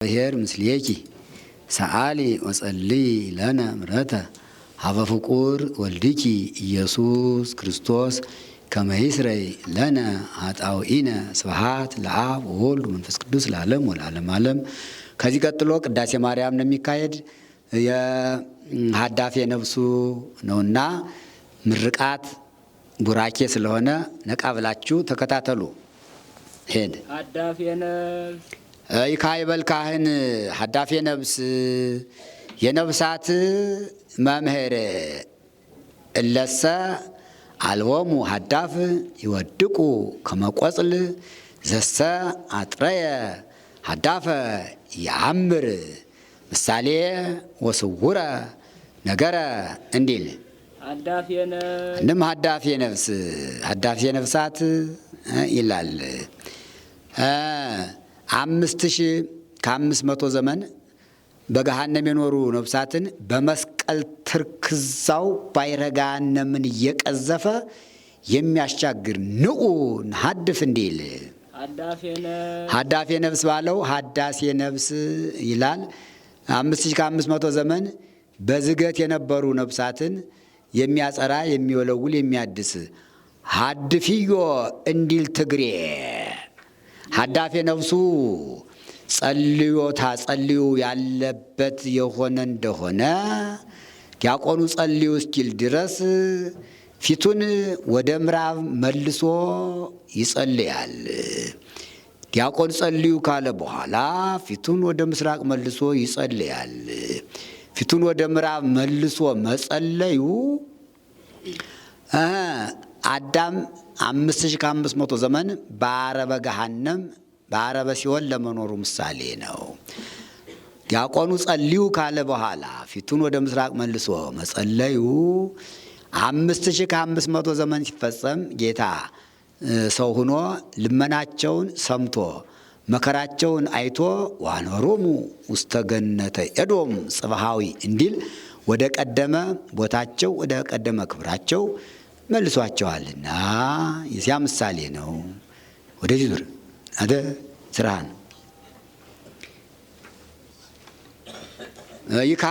ብሔር ምስሌኪ ሰአሊ ወጸልይ ለነ ምሕረተ ሀበ ፍቁር ወልድኪ ኢየሱስ ክርስቶስ ከመ ይስረይ ለነ ኃጣውኢነ ስብሐት ለአብ ወወልድ ወመንፈስ ቅዱስ ለዓለም ወለዓለመ ዓለም። ከዚህ ቀጥሎ ቅዳሴ ማርያም ነው የሚካሄድ። የሀዳፌ ነፍሱ ነውና ምርቃት ቡራኬ ስለሆነ ነቃ ብላችሁ ተከታተሉ። ሄድ ሀዳፌ ነፍስ ይካይበል ካህን ሀዳፌ ነፍስ የነፍሳት መምህር እለሰ አልቦሙ ሀዳፍ ይወድቁ ከመቆጽል ዘሰ አጥረየ ሀዳፈ ያምር ምሳሌ ወስውረ ነገረ እንዲል እንም ሀዳፌ ነፍስ ሀዳፌ ነፍሳት ይላል። 5500 ዘመን በገሃነም የኖሩ ነፍሳትን በመስቀል ትርክዛው ባይረጋነምን እየቀዘፈ የሚያሻግር ንዑ ሀድፍ እንዲል ሀዳፌ ነፍስ ባለው ሀዳሴ ነፍስ ይላል። 5500 ዘመን በዝገት የነበሩ ነፍሳትን የሚያጸራ የሚወለውል የሚያድስ ሀድፍዮ እንዲል ትግሬ ሀዳፌ ነፍሱ ጸልዮታ ጸልዩ ያለበት የሆነ እንደሆነ ዲያቆኑ ጸልዩ እስኪል ድረስ ፊቱን ወደ ምዕራብ መልሶ ይጸልያል። ዲያቆን ጸልዩ ካለ በኋላ ፊቱን ወደ ምስራቅ መልሶ ይጸልያል። ፊቱን ወደ ምዕራብ መልሶ መጸለዩ አዳም 5500 ዘመን በአረበ ገሃነም በአረበ ሲኦል ለመኖሩ ምሳሌ ነው። ዲያቆኑ ጸልዩ ካለ በኋላ ፊቱን ወደ ምስራቅ መልሶ መጸለዩ 5500 ዘመን ሲፈጸም ጌታ ሰው ሆኖ ልመናቸውን ሰምቶ መከራቸውን አይቶ ዋኖሮሙ ውስተ ገነተ ኤዶም ጽባሃዊ እንዲል ወደ ቀደመ ቦታቸው ወደ ቀደመ ክብራቸው መልሷቸዋልና የዚያ ምሳሌ ነው። ወደዚህ ዙር አደ ስራን ይካ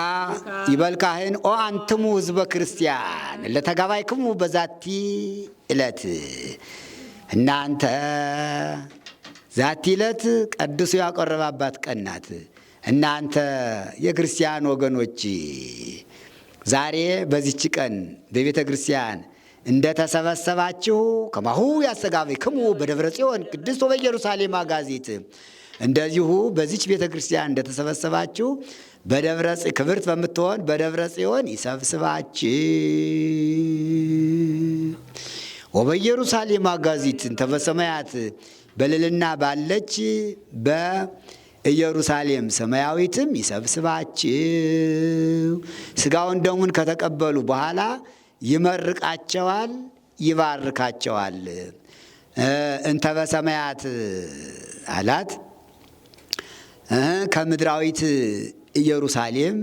ይበል ካህን ኦ አንትሙ ህዝበ ክርስቲያን ለተጋባይክሙ በዛቲ ዕለት እናንተ ዛቲ ዕለት ቀድሶ ያቀረባባት ቀን ናት። እናንተ የክርስቲያን ወገኖች ዛሬ በዚች ቀን በቤተ ክርስቲያን እንደተሰበሰባችሁ ከማሁ ያስተጋብክሙ በደብረ ጽዮን ቅድስት ወበኢየሩሳሌም አጋዚት እንደዚሁ በዚች ቤተ ክርስቲያን እንደተሰበሰባችሁ በደብረ ክብርት በምትሆን በደብረ ጽዮን ይሰብስባችሁ። ወበኢየሩሳሌም አጋዚት ተበሰማያት በልልና ባለች በኢየሩሳሌም ሰማያዊትም ይሰብስባችሁ። ሥጋውን ደሙን ከተቀበሉ በኋላ ይመርቃቸዋል፣ ይባርካቸዋል። እንተ በሰማያት አላት ከምድራዊት ኢየሩሳሌም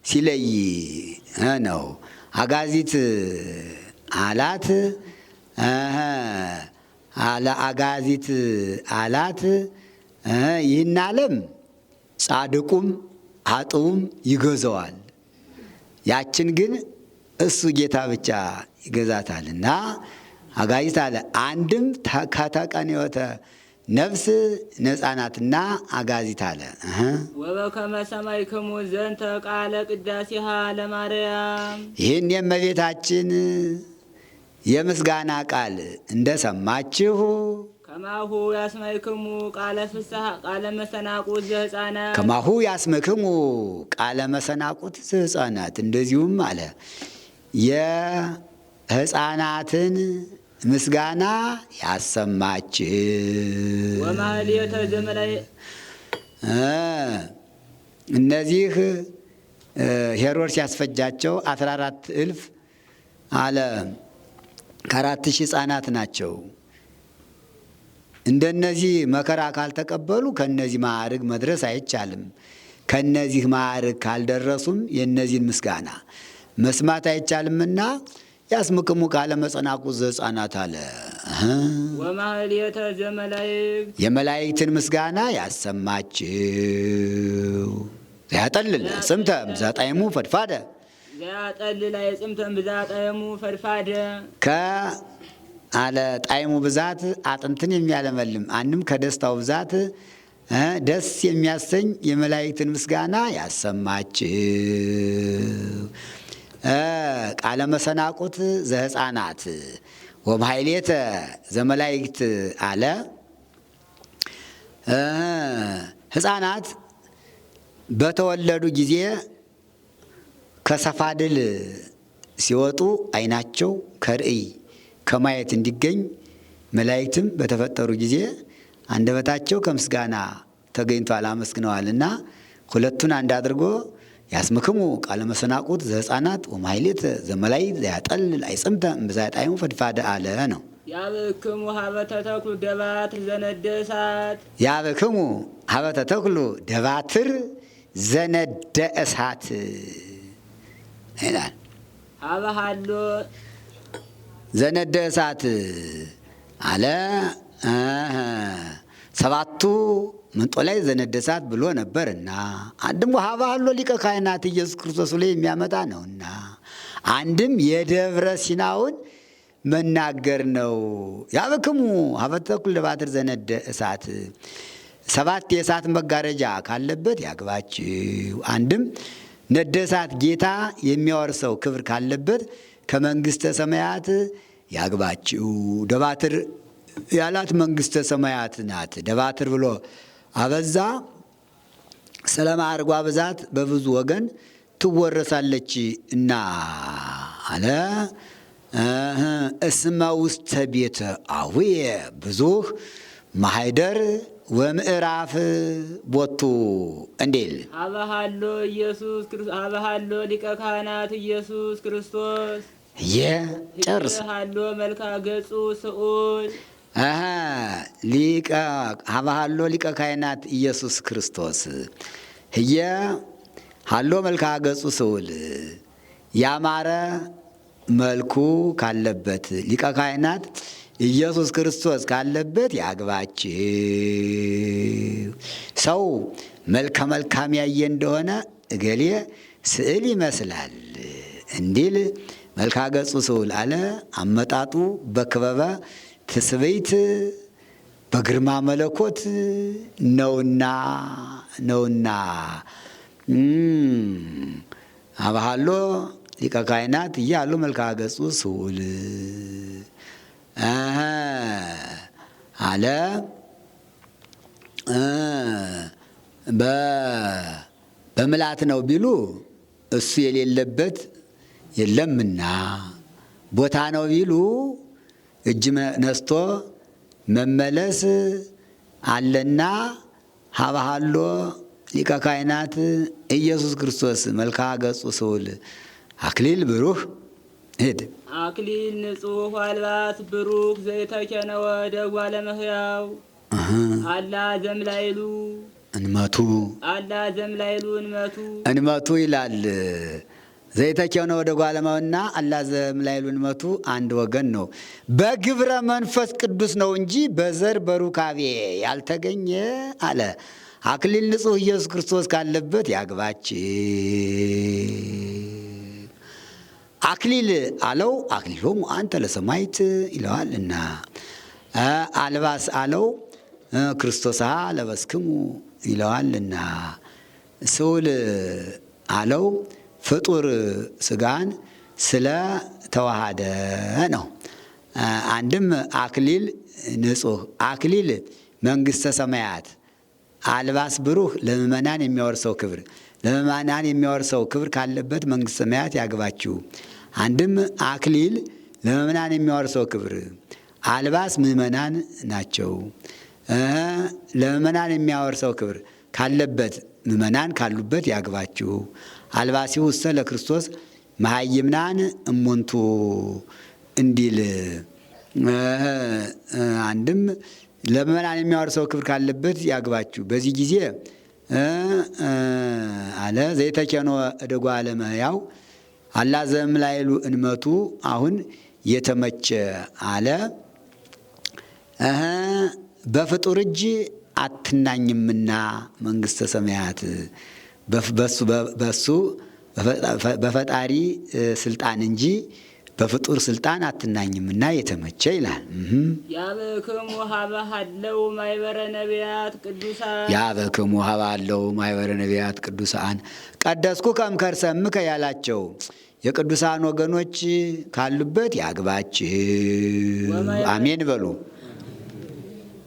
ሲለይ ነው። አጋዚት አላት አጋዚት አላት ይህን ዓለም ጻድቁም ኃጥኡም ይገዛዋል። ያችን ግን እሱ ጌታ ብቻ ይገዛታልና አጋዚት አለ። አንድም ከተቀንዮተ ነፍስ ነፃናትና አጋዚት አለ። ወበከመ ሰማዕክሙ ዘንተ ቃለ ቅዳሴሃ ለማርያም ይህን የእመቤታችን የምስጋና ቃል እንደሰማችሁ ከማሁ ያስመክሙ ቃለ ፍስሐ ቃለ መሰናቁት ዘሕፃናት ከማሁ ያስመክሙ ቃለ መሰናቁት ዘሕፃናት እንደዚሁም አለ የሕፃናትን ምስጋና ያሰማችሁ። ወማኅሌተ ዘመላይ እነዚህ ሄሮድስ ያስፈጃቸው 14,000 አለ ከ4,000 ሕፃናት ናቸው። እንደነዚህ መከራ ካልተቀበሉ ከነዚህ ማዕርግ መድረስ አይቻልም። ከነዚህ ማዕርግ ካልደረሱም የነዚህን ምስጋና መስማት አይቻልምና ያስምክሙ ቃለ መሰናቁት ዘሕፃናት አለ። ወማህሌተ ዘመላእክት የመላእክትን ምስጋና ያሰማችው። ዘያጠልል ጽምተ ብዛጣይሙ ፈድፋደ ዘያጠልል ጽምተም ብዛጣይሙ ፈድፋደ ከአለ ጣይሙ ብዛት አጥንትን የሚያለመልም አንድም ከደስታው ብዛት ደስ የሚያሰኝ የመላእክትን ምስጋና ያሰማችው። ቃለ መሰናቁት ዘሕፃናት ወማሕሌተ ዘመላእክት አለ። ሕፃናት በተወለዱ ጊዜ ከሰፋድል ሲወጡ ዓይናቸው ከርእይ ከማየት እንዲገኝ መላእክትም በተፈጠሩ ጊዜ አንደበታቸው ከምስጋና ተገኝቷል አመስግነዋልና ሁለቱን አንድ አድርጎ ያስምክሙ ቃለ መሰናቁት ዘሕፃናት ወማሕሌተ ዘመላእክት ዘያጠልል አይጽምተ እምብዛጣይሙ ፈድፋደ አለ ነው። ያብክሙ ሀበተ ተክሉ ደባትር ዘነደ እሳት ያብክሙ ሀበተ ተክሉ ደባትር ዘነደ እሳት ይላል። ሀበሃሎ ዘነደ እሳት አለ። ሰባቱ ምንጦላይ ዘነደ እሳት ብሎ ነበርና አንድም ሀበሃሎ ሊቀ ካህናት ኢየሱስ ክርስቶስ ላይ የሚያመጣ ነውና አንድም የደብረ ሲናውን መናገር ነው። ያብክሙ ሀበተ ተክሉ ደባትር ዘነደ እሳት ሰባት የእሳት መጋረጃ ካለበት ያግባችው። አንድም ነደ እሳት ጌታ የሚያወርሰው ክብር ካለበት ከመንግሥተ ሰማያት ያግባችው። ደባትር ያላት መንግሥተ ሰማያት ናት። ደባትር ብሎ አበዛ። ስለ ማዕርጓ ብዛት በብዙ ወገን ትወረሳለች እና አለ። እስመ ውስተ ቤተ አቡየ ብዙህ ማኅደር ወምዕራፍ ቦቱ እንዴል ሀበሃሎ ኢየሱስ ክርስቶስ ሀበሃሎ ሊቀ ካህናት ኢየሱስ ክርስቶስ ጨርስ ሀሎ መልካ ገጹ ስዑል ሊቀ ሀበሃሎ ሊቀ ካህናት ኢየሱስ ክርስቶስ ህየ ሃሎ መልካ ገጹ ስዑል ያማረ መልኩ ካለበት ሊቀ ካህናት ኢየሱስ ክርስቶስ ካለበት ያግባችው። ሰው መልከ መልካም ያየ እንደሆነ እገሌ ስዕል ይመስላል እንዲል መልካ ገጹ ስዑል አለ። አመጣጡ በክበበ ትስብእት በግርማ መለኮት ነውና ሀበሃሎ ሊቀ ካህናት እያሉ መልካ ገጹ ስዑል አለ። በምላት ነው ቢሉ እሱ የሌለበት የለምና፣ ቦታ ነው ቢሉ እጅ ነስቶ መመለስ አለና ሀበሃሎ ሊቀ ካህናት ኢየሱስ ክርስቶስ መልካ ገጹ ስዑል አክሊል ብሩህ ሄድ አክሊል ንጹሕ አልባስ ብሩክ ዘይተከነወ ደጓለ እመሕያው አላ ዘምላይሉ እንመቱ አላ ዘምላይሉ እንመቱ ይላል። ዘይተከነወ ደጓለ እመሕያውና አላ ዘምላይሉ እንመቱ አንድ ወገን ነው። በግብረ መንፈስ ቅዱስ ነው እንጂ በዘር በሩካቤ ያልተገኘ አለ። አክሊል ንጹሕ ኢየሱስ ክርስቶስ ካለበት ያግባች። አክሊል አለው አክሊሎሙ አንተ ለሰማዕት ይለዋልና፣ አልባስ አለው ክርስቶስሃ ለበስክሙ ይለዋልና፣ ስዑል አለው ፍጡር ሥጋን ስለ ተዋሃደ ነው። አንድም አክሊል ንጹሕ አክሊል መንግሥተ ሰማያት፣ አልባስ ብሩህ ለምእመናን የሚያወርሰው ክብር ለምእመናን የሚያወርሰው ክብር ካለበት መንግሥተ ሰማያት ያግባችሁ። አንድም አክሊል ለምእመናን የሚያወርሰው ክብር፣ አልባስ ምእመናን ናቸው። ለምእመናን የሚያወርሰው ክብር ካለበት ምእመናን ካሉበት ያግባችሁ። አልባሲሁ ውስተ ለክርስቶስ መሃይምናን እሙንቱ እንዲል አንድም ለምእመናን የሚያወርሰው ክብር ካለበት ያግባችሁ። በዚህ ጊዜ አለ ዘይተከነወ ደጓለ እመሕያው አላ ዘእምላይሉ እንመቱ አሁን የተመቸ አለ በፍጡር እጅ አትናኝምና መንግሥተ ሰማያት በሱ በፈጣሪ ስልጣን እንጂ በፍጡር ስልጣን አትናኝምና የተመቸ ይላል። ያበክሙ ሀበ ሀለው ማይበረ ነቢያት ቅዱሳን ያበክሙ ሀበ ሀለው ማይበረ ነቢያት ቅዱሳን ቀደስኩ ከእምከርሰ እምከ ያላቸው የቅዱሳን ወገኖች ካሉበት ያግባችሁ። አሜን በሉ።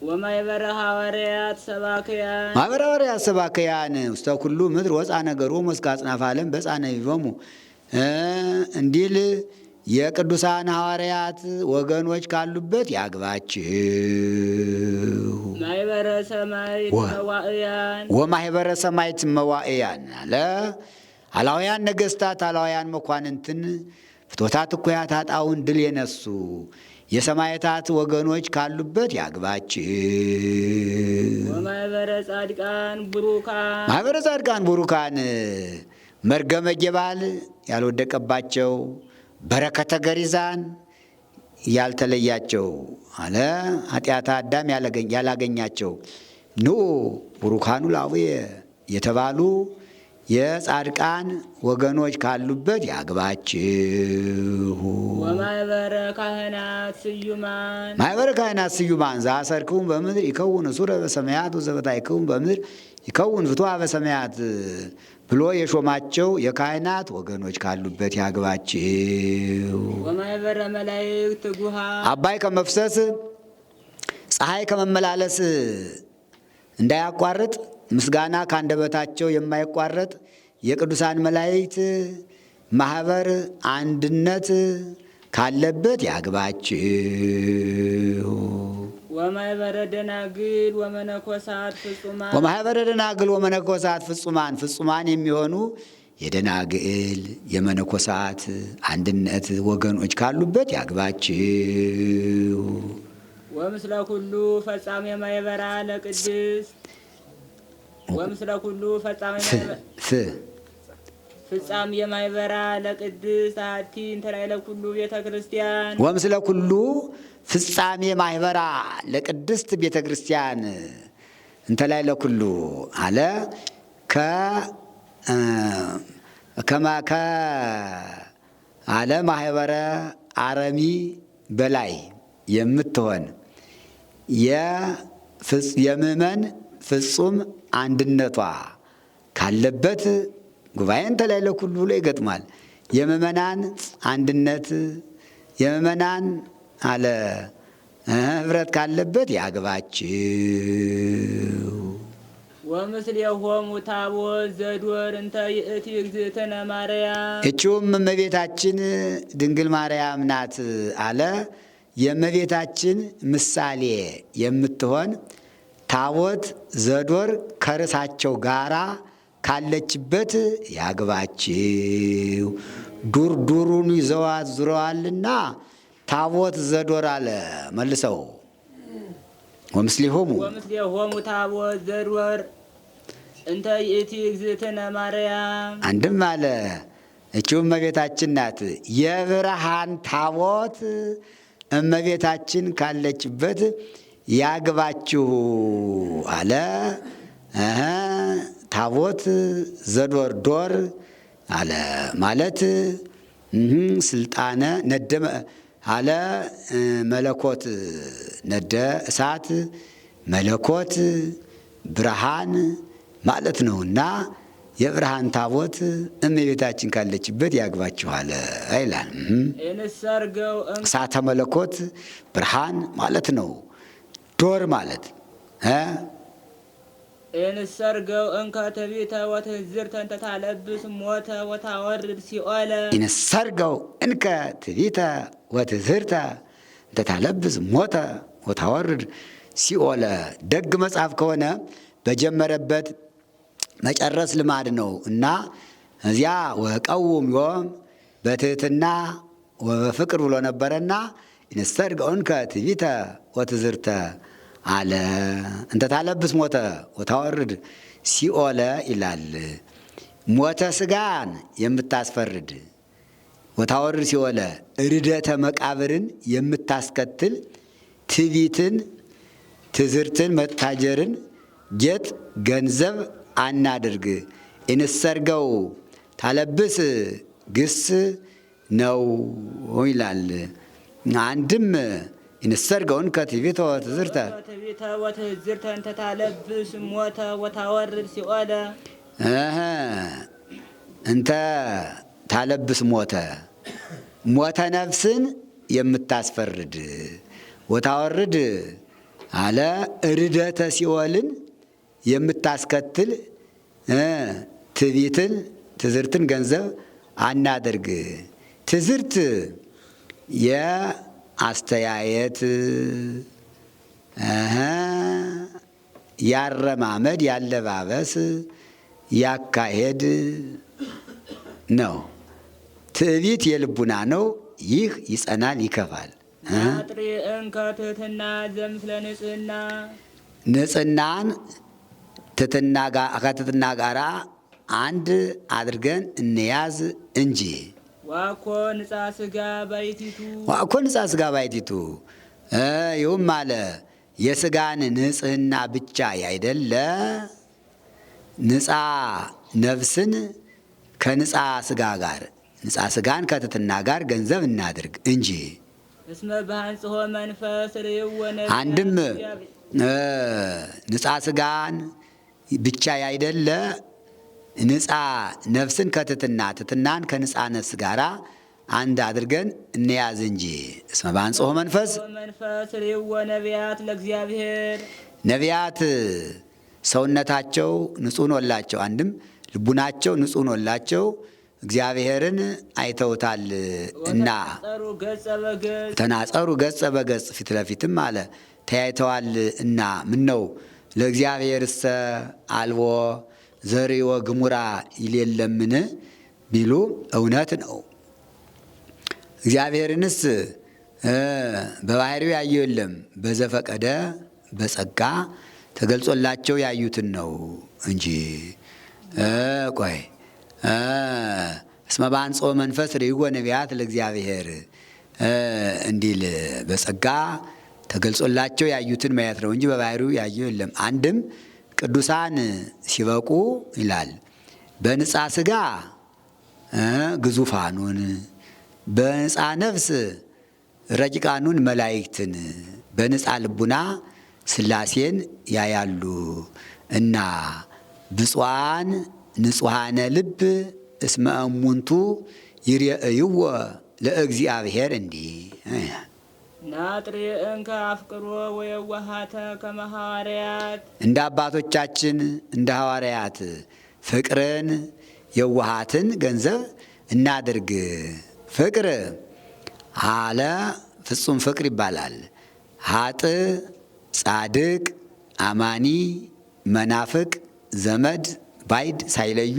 ወማይበረ ሐዋርያት ሰባክያን ማህበረ ሐዋርያት ሰባክያን ውስተ ኩሉ ምድር ወፃ ነገሮሙ እስከ አጽናፈ ዓለም በፃ ነቢቦሙ እንዲል የቅዱሳን ሐዋርያት ወገኖች ካሉበት ያግባችሁ። ማይበረ ሰማዕት መዋዕያን ወማህበረ ሰማዕት መዋዕያን አለ። አላውያን ነገሥታት አላውያን መኳንንትን ፍትወታት እኩያት ኃጣውን ድል የነሱ የሰማዕታት ወገኖች ካሉበት ያግባችሁ። ወማይበረ ጻድቃን ቡሩካን ማህበረ ጻድቃን ቡሩካን መርገመ ጌባል ያልወደቀባቸው በረከተ ገሪዛን ያልተለያቸው አለ። ኃጢአተ አዳም ያላገኛቸው ንዑ ቡሩካኑ ላቡየ የተባሉ የጻድቃን ወገኖች ካሉበት ያግባችሁ። ወማይበረ ካህናት ስዩማን ማህበረ ካህናት ስዩማን ዘአሰርክሙ በምድር ይከውን ሱረ በሰማያት ወዘበታዕክሙ በምድር ይከውን ፍትሐ በሰማያት ብሎ የሾማቸው የካህናት ወገኖች ካሉበት ያግባችሁ። ወማይበረ መላእክት ትጉሃን አባይ ከመፍሰስ ፀሐይ ከመመላለስ እንዳያቋርጥ ምስጋና ካንደበታቸው የማይቋረጥ የቅዱሳን መላእክት ማህበር አንድነት ካለበት ያግባችሁ። ወማይበረ ደናግል ወመነኮሳት ፍጹማን ወማህበረ ደናግል ወመነኮሳት ፍጹማን የሚሆኑ የደናግል የመነኮሳት አንድነት ወገኖች ካሉበት ያግባችሁ። ወምስለ ኩሉ ፈጻሜ ማይበራ ለቅድስት ወምስለ ኩሉ ፍጻሜ የማይበራ ለቅድስት አሐቲ እንተ ላዕለ ኩሉ ቤተ ክርስቲያን ወምስለ ኩሉ ፍጻሜ ማህበራ ለቅድስት ቤተ ክርስቲያን እንተ ላዕለ ኩሉ አለ። አለ ማህበረ አረሚ በላይ የምትሆን የምእመን ፍጹም አንድነቷ ካለበት ጉባኤ እንተ ላዕለ ኩሉ ብሎ ይገጥማል። የምእመናን አንድነት የምእመናን አለ ህብረት ካለበት ያግባችሁ። ወምስሌሆሙ ታቦት ዘዶር እንተ ይእቲ እግዝእትነ ማርያም እችውም እመቤታችን ድንግል ማርያም ናት አለ። የእመቤታችን ምሳሌ የምትሆን ታቦት ዘዶር ከርሳቸው ጋራ ካለችበት ያግባችሁ። ዱሩን ይዘዋት ዙረዋልና ታቦት ዘዶር አለ መልሰው። ወምስሌሆሙ ታቦት ዘዶር እንተ ይእቲ እግዝእትነ ማርያም አንድም አለ እችው እመቤታችን ናት። የብርሃን ታቦት እመቤታችን ካለችበት ያግባችሁ አለ። ታቦት ዘዶር ዶር አለ ማለት ስልጣነ ነደ አለ መለኮት ነደ እሳት መለኮት ብርሃን ማለት ነውና የብርሃን ታቦት እመቤታችን ካለችበት ያግባችኋል ይላል። እሳተ መለኮት ብርሃን ማለት ነው። ዶር ማለት እንሰርገው እንከ ትዕቢተ ወትሕዝርተ እንተ ታለብስ ሞተ ወታወርድ ሲኦለ እንሰርገው እንከ ትዕቢተ ወትሕዝርተ እንተ ታለብስ ሞተ ወታወርድ ሲኦለ። ደግ መጽሐፍ ከሆነ በጀመረበት መጨረስ ልማድ ነው እና እዚያ ወቀውም ዮም በትሕትና ወበፍቅር ብሎ ነበረና እንሰርገው እንከ ትዕቢተ ወትሕዝርተ አለ። እንተ ታለብስ ሞተ ወታወርድ ሲኦለ ይላል። ሞተ ስጋን የምታስፈርድ ወታወርድ ሲኦለ ርደተ መቃብርን የምታስከትል ትዕቢትን ትዝርትን መታጀርን ጌጥ ገንዘብ አናድርግ። ኢንሰርገው ታለብስ ግስ ነው ይላል። አንድም ኢንሰርገውን ከትዕቢተ ወትዝርተ ትዕቢተ ወትዝርተ እንተ ታለብስ ሞተ ወታወርድ ሲኦለ እንተ ታለብስ ሞተ ሞተ ነፍስን የምታስፈርድ ወታወርድ አለ ርደተ ሲኦልን የምታስከትል ትዕቢትን ትዝርትን ገንዘብ አናድርግ። ትዝርት የአስተያየት ያረማመድ ያለባበስ ያካሄድ ነው። ትዕቢት የልቡና ነው። ይህ ይጸናል ይከፋል። አጥሪ እንከ ትሕትና ዘምስለ ንጽሕና ንጽሕናን ከትሕትና ጋራ አንድ አድርገን እንያዝ እንጂ። ዋኮ ንጻ ሥጋ ባይቲቱ ዋኮ ንጻ ሥጋ ባይቲቱ ይሁም አለ የሥጋን ንጽሕና ብቻ ያይደለ ንጻ ነፍስን ከንጻ ሥጋ ጋር ንጻ ሥጋን ከትሕትና ጋር ገንዘብ እናድርግ እንጂ። እስመ በሃንጽሖ መንፈስ ርዕወነ አንድም ንጻ ሥጋን ብቻ ያይደለ ንጻ ነፍስን ከትሕትና ትሕትናን ከንጻ ነፍስ ጋር አንድ አድርገን እንያዝ እንጂ። እስመ በሃንጽሖ መንፈስ ርዕወ ነቢያት ለእግዚአብሔር ነቢያት ሰውነታቸው ንጹሕ ኖላቸው አንድም ልቡናቸው ንጹሕ ኖላቸው እግዚአብሔርን አይተውታል እና ተናጸሩ ገጸ በገጽ ፊት ለፊትም አለ ተያይተዋል እና ምን ነው ለእግዚአብሔርሰ አልቦ ዘርዕወ ግሙራ ይሌለምን ቢሉ እውነት ነው። እግዚአብሔርንስ በባህሪው ያየው የለም፣ በዘፈቀደ በጸጋ ተገልጾላቸው ያዩትን ነው እንጂ። ቆይ እስመ በሃንጽሖ መንፈስ ርዕወ ነቢያት ለእግዚአብሔር እንዲል በጸጋ ተገልጾላቸው ያዩትን ማየት ነው እንጂ በባህሪው ያየው የለም። አንድም ቅዱሳን ሲበቁ ይላል በንጻ ሥጋ ግዙፋኑን በንጻ ነፍስ ረቂቃኑን መላእክትን በንጻ ልቡና ሥላሴን ያያሉ እና ብፁዓን ንጹሐነ ልብ እስመ እሙንቱ ይሬእይዎ ለእግዚአብሔር እንዲህ ናጥሪ እንከ አፍቅሮ ወየዋሃተ ከመ ሐዋርያት እንደ አባቶቻችን እንደ ሐዋርያት ፍቅርን የዋሃትን ገንዘብ እናድርግ። ፍቅር አለ ፍጹም ፍቅር ይባላል። ሀጥ ጻድቅ አማኒ መናፍቅ ዘመድ ባይድ ሳይለዩ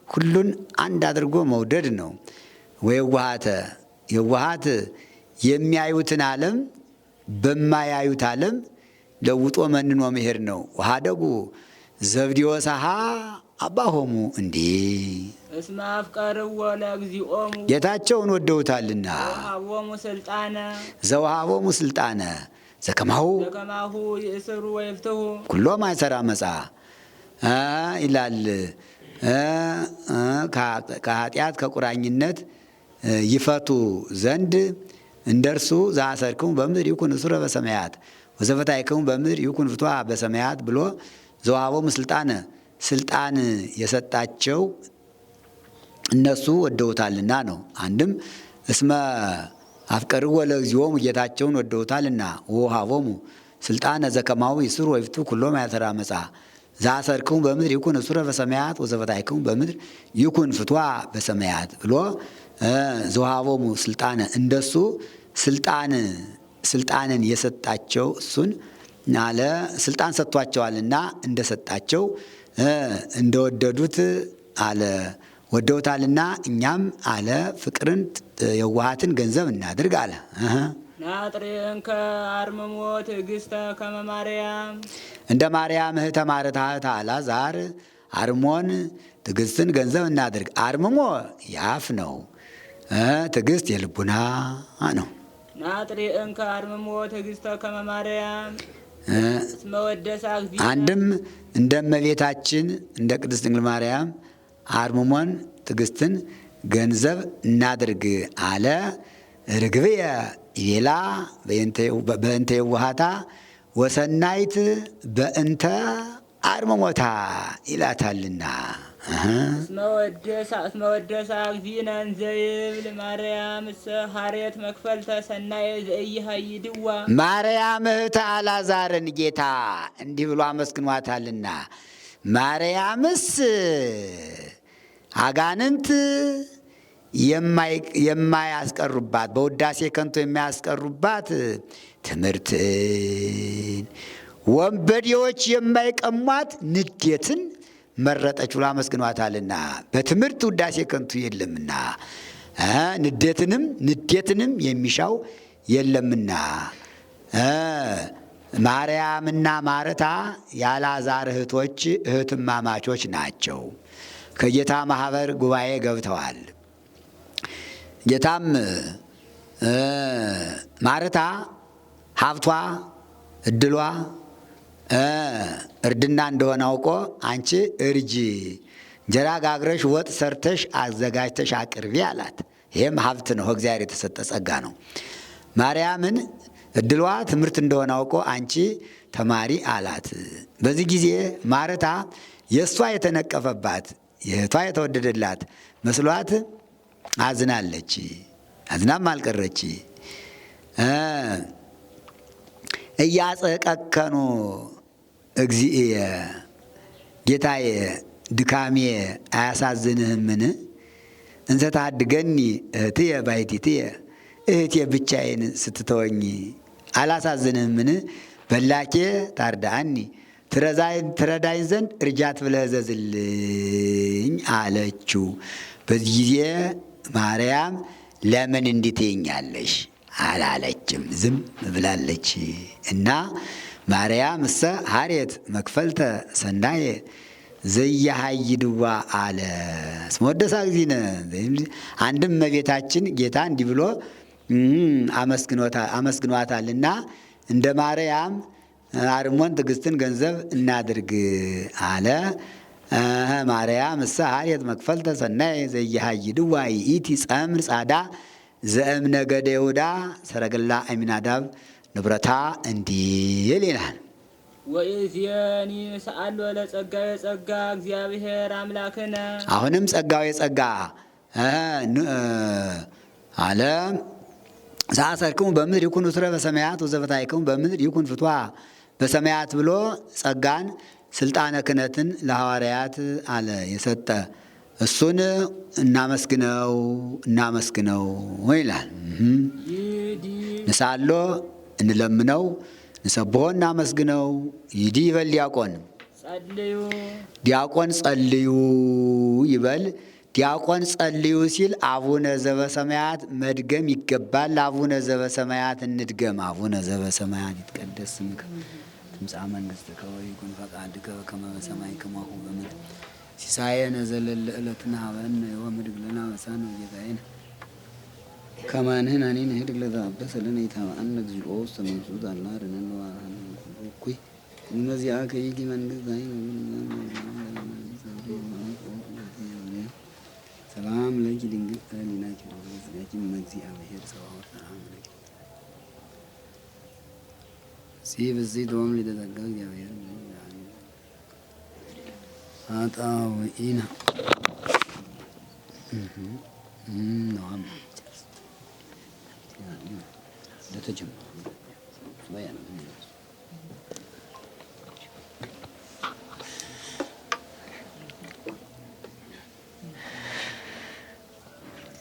ሁሉን አንድ አድርጎ መውደድ ነው። ወየዋሃተ የዋሃት የሚያዩትን ዓለም በማያዩት ዓለም ለውጦ መንኖ መሄድ ነው። ወሀደጉ ዘብዴዎስሃ አባሆሙ እንዲህ እስመ አፍቀርዎ ለእግዚኦሙ ጌታቸውን ወደውታልና ወሀቦሙ ስልጣነ ዘወሀቦሙ ስልጣነ ዘከማሁ ይእስሩ ወይፍትሑ ኩሎ ማይሰራ መጻ ይላል። ከኃጢአት ከቁራኝነት ይፈቱ ዘንድ እንደ እርሱ ዘአሰርክሙ በምድር ይኩን እስረ በሰማያት ወዘፈታሕክሙ በምድር ይኩን ፍትሐ በሰማያት ብሎ ዘወሀቦሙ ስልጣነ ስልጣን የሰጣቸው እነሱ ወደውታልና ነው። አንድም እስመ አፍቀርዎ ለእግዚኦሙ ጌታቸውን ወደውታልና ወወሀቦሙ ስልጣነ ዘከማሁ ይስሩ ወይፍትሑ ኩሎ ማይሰራ መጻ ዘአሰርክሙ በምድር ይኩን እስረ በሰማያት ወዘፈታሕክሙ በምድር ይኩን ፍትሐ በሰማያት ብሎ ዘወሀቦሙ ስልጣነ እንደሱ ስልጣንን የሰጣቸው እሱን አለ ስልጣን ሰጥቷቸዋልና እንደሰጣቸው እንደወደዱት አለ ወደውታልና እኛም አለ ፍቅርን የዋሃትን ገንዘብ እናድርግ አለ። ናጥሪ እንከ አርምሞ ትዕግሥተ ከመ ማርያም እንደ ማርያም እህተ ማርታ እህተ አልዓዛር አርሞን ትዕግሥትን ገንዘብ እናድርግ። አርምሞ የአፍ ነው፣ ትዕግሥት የልቡና ነው። ናጥሪ እንከ አርምሞ ትዕግሥተ ከመ ማርያም አንድም እንደ እመቤታችን እንደ ቅድስት ድንግል ማርያም አርምሞን ትዕግስትን ገንዘብ እናድርግ አለ። ርግብየ ይቤላ በእንተ የዋሃታ ወሰናይት በእንተ አርምሞታ ይላታልና። እስመ ወደሳ እግዚእነ እንዘይብል ማርያም እሰ ሀሬት መክፈልተ ሰናየ ዘኢይሃይድዋ። ማርያም እህተ አልዓዛርን ጌታ እንዲህ ብሎ አመስግኗታልና። ማርያምስ አጋንንት የማያስቀሩባት በውዳሴ ከንቱ የማያስቀሩባት ትምህርትን፣ ወንበዴዎች የማይቀሟት ንዴትን መረጠች ብሎ አመስግኗታልና። በትምህርት ውዳሴ ከንቱ የለምና ንዴትንም የሚሻው የለምና። ማርያምና ማርታ የአልዓዛር እህትማማቾች ናቸው። ከጌታ ማህበር ጉባኤ ገብተዋል። ጌታም ማርታ ሀብቷ እድሏ እርድና እንደሆነ አውቆ አንቺ እርጂ፣ እንጀራ ጋግረሽ ወጥ ሰርተሽ አዘጋጅተሽ አቅርቢ አላት። ይህም ሀብት ነው፣ እግዚአብሔር የተሰጠ ጸጋ ነው። ማርያምን እድሏ ትምህርት እንደሆነ አውቆ አንቺ ተማሪ አላት። በዚህ ጊዜ ማርታ የእሷ የተነቀፈባት የእህቷ የተወደደላት መስሏት አዝናለች። አዝናም አልቀረች። እያጸቀከኑ እግዚእየ ጌታዬ ድካሜ አያሳዝንህምን? እንዘ ታድገኒ እህትየ ባሕቲትየ እህቴ ብቻዬን ስትተወኝ አላሳዝንህምን? በላኬ ታርዳአኒ ትረዳኝ ዘንድ እርጃት ብለህ እዘዝልኝ አለችው። በዚህ ጊዜ ማርያም ለምን እንዲህ ትይኛለሽ አላለችም፣ ዝም ብላለች። እና ማርያም እሰ ሀሬት መክፈልተ ሰናየ ዘኢይሃይድዋ አለ። እስመ ወደሳ እግዚእነ። አንድም እመቤታችን ጌታ እንዲህ ብሎ አመስግኗታልና እንደ ማርያም አርሞን ትዕግስትን ገንዘብ እናድርግ አለ። ማርያም እሰ ሀሬት መክፈልተ ሰናየ ዘኢይሃይድዋ ይእቲ ጸምር ጻዳ ዘእምነገደ ይሁዳ ሰረገላ አሚናዳብ ንብረታ እንዲል ይላል። ወኢዜኒ ሰአሎ ለጸጋዬ ጸጋ እግዚአብሔር አምላክነ። አሁንም ጸጋው የጸጋ አለ። ዘአሰርክሙ በምድር ይኩን ውስረ በሰማያት ወዘበታይክሙ በምድር ይኩን ፍትዋ በሰማያት ብሎ ጸጋን ስልጣነ ክህነትን ለሐዋርያት አለ የሰጠ እሱን እናመስግነው ይላል። ንሳሎ እንለምነው፣ ንሰብሖ እናመስግነው። ይዲ ይበል ዲያቆን ጸልዩ ይበል። ዲያቆን ጸልዩ ሲል አቡነ ዘበሰማያት መድገም ይገባል። አቡነ ዘበሰማያት እንድገም። አቡነ ዘበሰማያት ይትቀደስ ስምከ ትምጻእ መንግሥትከ ወይኩን ፈቃድከ በከመ በሰማይ ከማሁ በምድር ሲሳየነ ዘለለ ዕለትነ ሀበነ ዮም ወኅድግ ለነ አበሳነ ወጌጋየነ ከመ ንሕነኒ ንኅድግ ለዘአበሰ ለነ ኢታብአነ እግዚኦ ውስተ መንሱት አላ አድኅነነ ወባልሐነ እምኩሉ እኩይ እምዚአከ ይእቲ መንግሥት ሰላም ለኪ ድንግል ከሊናኪ ወዘኪ እምእግዚአብሔር ጸባኦት ሰላም ለኪ ሲብዚህ ዶም ሊተዘጋ እግዚአብሔር አጣውኢና ነዋም ለተጀመረ